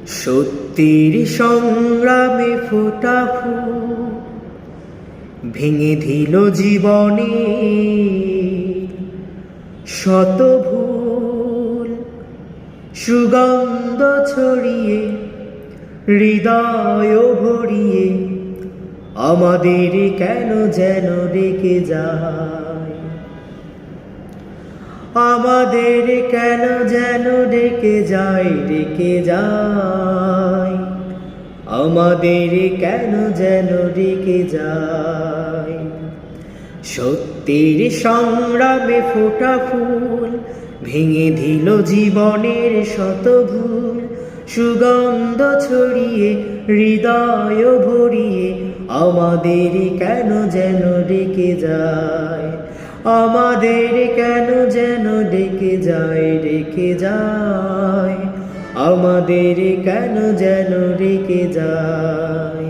সত্যির সংগ্রামে ফোটা ফুল ভেঙে দিল জীবনে শত ভুল, সুগন্ধ ছড়িয়ে হৃদয় ভরিয়ে আমাদের কেন যেন রেখে যায়, আমাদের কেন যেন রেখে যায়, রেখে যায়, আমাদের কেন যেন রেখে যায়। সত্যের সংগ্রামে ফোটা ফুল ভেঙে দিল জীবনের শত ভুল, সুগন্ধ ছড়িয়ে হৃদয় ভরিয়ে আমাদের কেন যেন রেখে যায়, আমাদের কেন যেন রেখে যায়, রেখে যায়, আমাদের কেন যেন রেখে যায়।